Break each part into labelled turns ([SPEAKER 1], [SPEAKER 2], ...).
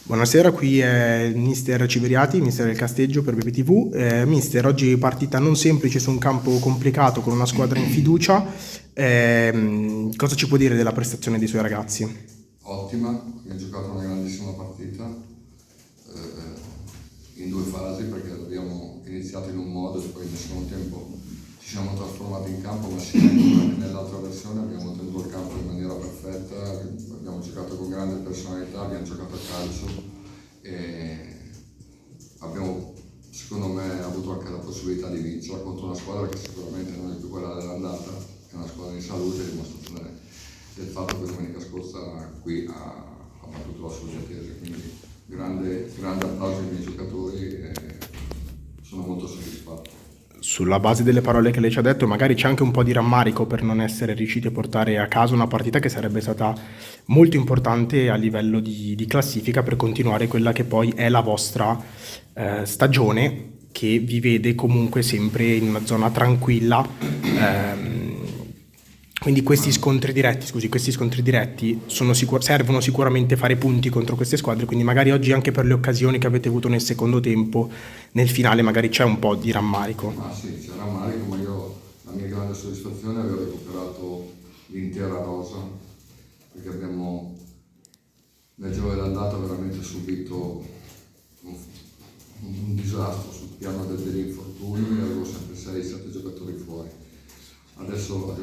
[SPEAKER 1] Buonasera, qui è il mister Ciberiati, mister del Casteggio per BPTV. Mister, oggi partita non semplice su un campo complicato con una squadra in fiducia. Cosa ci può dire della prestazione dei suoi ragazzi?
[SPEAKER 2] Ottima, abbiamo giocato una grandissima partita in due fasi, perché abbiamo iniziato in un modo e poi nel secondo tempo ci siamo trasformati in campo, ma sia in una che nell'altra versione abbiamo tenuto il campo in maniera perfetta, abbiamo giocato con grande personalità, abbiamo giocato a calcio e abbiamo, secondo me, avuto anche la possibilità di vincere contro una squadra che sicuramente non è più quella dell'andata, è una squadra in salute, dimostrazione del fatto che domenica scorsa qui ha battuto la Solbiatese, quindi grande applauso ai miei giocatori e sono molto soddisfatto.
[SPEAKER 1] Sulla base delle parole che lei ci ha detto, magari c'è anche un po' di rammarico per non essere riusciti a portare a casa una partita che sarebbe stata molto importante a livello di classifica per continuare quella che poi è la vostra stagione, che vi vede comunque sempre in una zona tranquilla. Quindi questi scontri diretti servono sicuramente fare punti contro queste squadre, quindi magari oggi anche per le occasioni che avete avuto nel secondo tempo, nel finale magari c'è un po' di rammarico.
[SPEAKER 2] Ma sì, c'è rammarico, ma la mia grande soddisfazione è aver recuperato l'intera rosa, perché abbiamo nel giro dell'andata veramente subito un disastro sul piano degli infortuni, avevo sempre 6-7 giocatori fuori. Adesso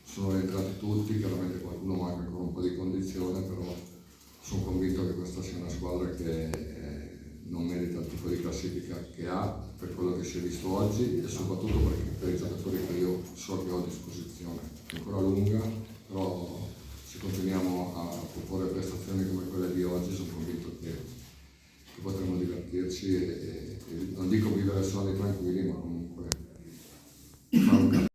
[SPEAKER 2] sono rientrati tutti, chiaramente qualcuno manca ancora un po' di condizione, però sono convinto che questa sia una squadra che non merita il tipo di classifica che ha per quello che si è visto oggi e soprattutto per i giocatori che io so che ho a disposizione. È ancora lunga, però se continuiamo a proporre prestazioni come quelle di oggi sono convinto che potremo divertirci e non dico vivere sonni tranquilli, ma comunque fare un campionato.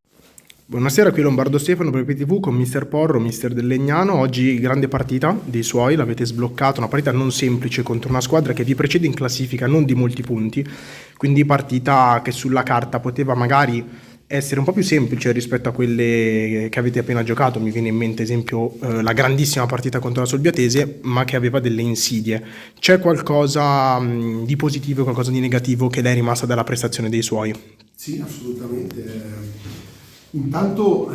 [SPEAKER 1] Buonasera, qui Lombardo Stefano per PTV con mister Porro, mister del Legnano. Oggi grande partita dei suoi, l'avete sbloccato, una partita non semplice contro una squadra che vi precede in classifica, non di molti punti, quindi partita che sulla carta poteva magari essere un po' più semplice rispetto a quelle che avete appena giocato. Mi viene in mente esempio la grandissima partita contro la Solbiatese, ma che aveva delle insidie. C'è qualcosa di positivo e qualcosa di negativo che le è rimasta dalla prestazione dei suoi?
[SPEAKER 3] Sì, assolutamente. Intanto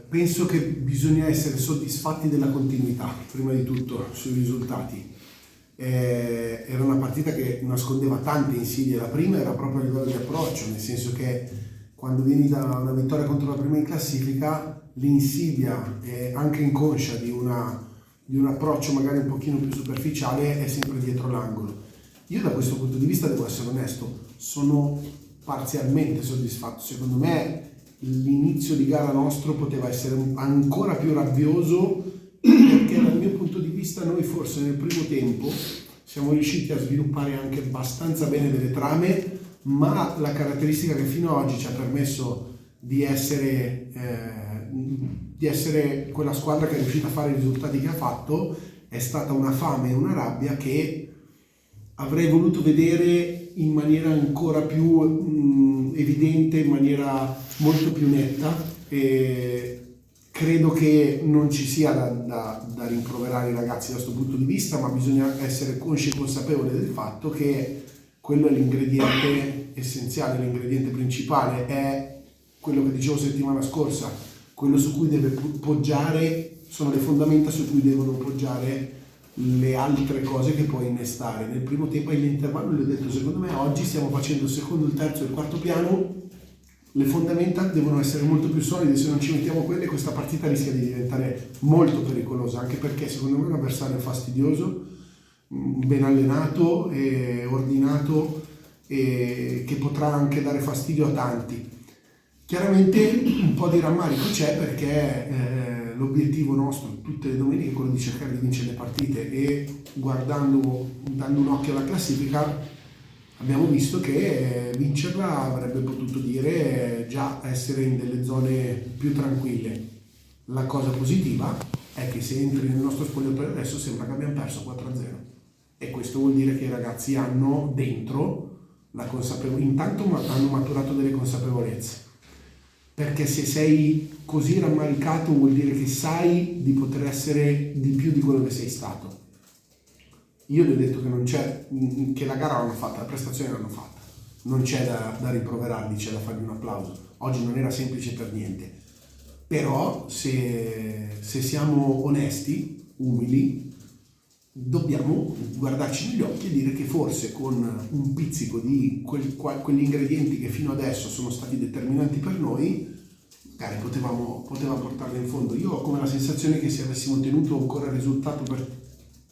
[SPEAKER 3] penso che bisogna essere soddisfatti della continuità, prima di tutto, sui risultati. Era una partita che nascondeva tante insidie. La prima era proprio a livello di approccio, nel senso che quando vieni da una vittoria contro la prima in classifica, l'insidia, anche inconscia, di un approccio magari un pochino più superficiale è sempre dietro l'angolo. Io da questo punto di vista devo essere onesto, sono parzialmente soddisfatto. Secondo me l'inizio di gara nostro poteva essere ancora più rabbioso, perché dal mio punto di vista noi forse nel primo tempo siamo riusciti a sviluppare anche abbastanza bene delle trame, ma la caratteristica che fino ad oggi ci ha permesso di essere quella squadra che è riuscita a fare i risultati che ha fatto è stata una fame e una rabbia che avrei voluto vedere in maniera ancora più evidente, in maniera molto più netta, e credo che non ci sia da rimproverare i ragazzi da questo punto di vista, ma bisogna essere consci e consapevoli del fatto che quello è l'ingrediente essenziale, l'ingrediente principale, è quello che dicevo settimana scorsa, quello su cui deve poggiare, sono le fondamenta su cui devono poggiare le altre cose che puoi innestare. Nel primo tempo all'intervallo gli ho detto, secondo me oggi stiamo facendo il secondo, il terzo e il quarto piano, le fondamenta devono essere molto più solide, se non ci mettiamo quelle questa partita rischia di diventare molto pericolosa, anche perché secondo me è un avversario fastidioso, ben allenato e ordinato, e che potrà anche dare fastidio a tanti. Chiaramente un po' di rammarico c'è, perché l'obiettivo nostro tutte le domeniche è quello di cercare di vincere le partite, e dando un occhio alla classifica abbiamo visto che vincerla avrebbe potuto dire già essere in delle zone più tranquille. La cosa positiva è che se entri nel nostro spogliatoio adesso sembra che abbiamo perso 4-0, e questo vuol dire che i ragazzi hanno dentro la consapevolezza, intanto hanno maturato delle consapevolezze, perché se sei così rammaricato vuol dire che sai di poter essere di più di quello che sei stato. io gli ho detto che non c'è, che la gara l'hanno fatta, la prestazione l'hanno fatta, non c'è da rimproverarli, c'è da fargli un applauso. Oggi non era semplice per niente, però se siamo onesti, umili, dobbiamo guardarci negli occhi e dire che forse con un pizzico di quegli ingredienti che fino adesso sono stati determinanti per noi, magari potevamo portarla in fondo. Io ho come la sensazione che se avessimo tenuto ancora il risultato per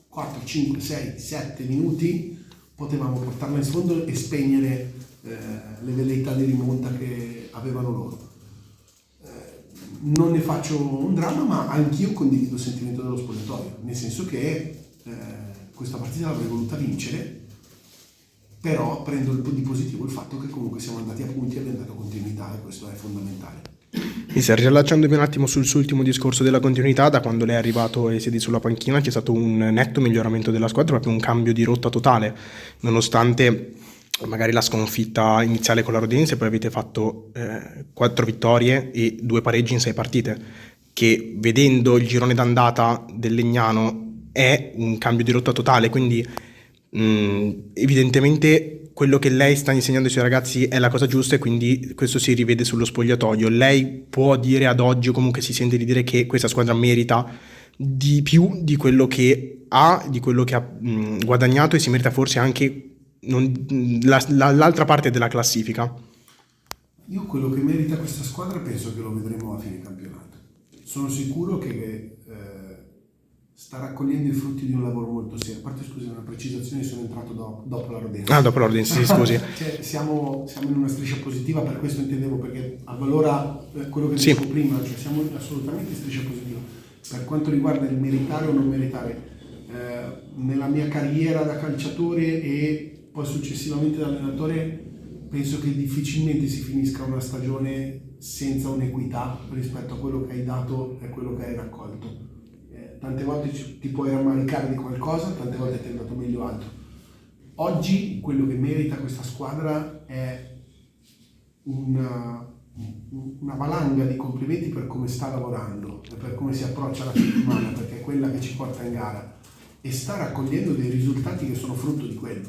[SPEAKER 3] 4, 5, 6, 7 minuti potevamo portarla in fondo e spegnere le velleità di rimonta che avevano loro. Non ne faccio un dramma, ma anch'io condivido il sentimento dello spogliatoio, nel senso che questa partita l'avrei voluta vincere, però prendo di positivo il fatto che comunque siamo andati a punti e abbiamo dato continuità, e questo è fondamentale.
[SPEAKER 1] Mister, riallacciandomi un attimo sul suo ultimo discorso della continuità, da quando lei è arrivato e siedi sulla panchina c'è stato un netto miglioramento della squadra, proprio un cambio di rotta totale, nonostante magari la sconfitta iniziale con la Rodense, poi avete fatto 4 vittorie e 2 pareggi in 6 partite, che vedendo il girone d'andata del Legnano è un cambio di rotta totale, quindi evidentemente quello che lei sta insegnando ai suoi ragazzi è la cosa giusta, e quindi questo si rivede sullo spogliatoio. Lei può dire ad oggi, o comunque si sente di dire, che questa squadra merita di più di quello che ha, di quello che ha guadagnato, e si merita forse anche l'altra parte della classifica?
[SPEAKER 3] Io quello che merita questa squadra penso che lo vedremo a fine campionato. Sono sicuro che sta raccogliendo i frutti di un lavoro molto serio. A parte, scusi, una precisazione, sono entrato dopo la Rodense.
[SPEAKER 1] Ah, dopo la Rodense, sì, scusi.
[SPEAKER 3] Cioè, siamo in una striscia positiva, per questo intendevo, perché avvalora quello che
[SPEAKER 1] Sì.
[SPEAKER 3] dicevo prima, cioè siamo assolutamente in striscia positiva. Per quanto riguarda il meritare o non meritare, nella mia carriera da calciatore e poi successivamente da allenatore, penso che difficilmente si finisca una stagione senza un'equità rispetto a quello che hai dato e quello che hai raccolto. Tante volte ti puoi rammaricare di qualcosa, tante volte ti è andato meglio altro. Oggi quello che merita questa squadra è una valanga di complimenti per come sta lavorando e per come si approccia la settimana, perché è quella che ci porta in gara, e sta raccogliendo dei risultati che sono frutto di quello.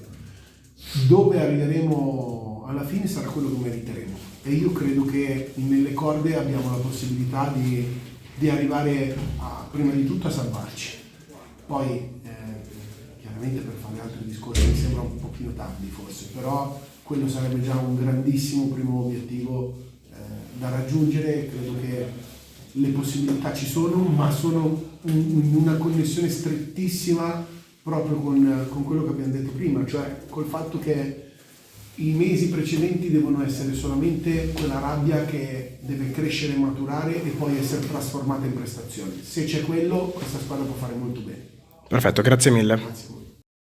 [SPEAKER 3] Dove arriveremo alla fine sarà quello che meriteremo, e io credo che nelle corde abbiamo la possibilità di arrivare prima di tutto a salvarci. Poi chiaramente per fare altri discorsi mi sembra un pochino tardi forse, però quello sarebbe già un grandissimo primo obiettivo da raggiungere. Credo che le possibilità ci sono, ma sono in una connessione strettissima proprio con quello che abbiamo detto prima, cioè col fatto che i mesi precedenti devono essere solamente quella rabbia che deve crescere e maturare e poi essere trasformata in prestazioni. Se c'è quello, questa squadra può fare molto bene.
[SPEAKER 1] Perfetto, grazie mille.
[SPEAKER 3] Grazie.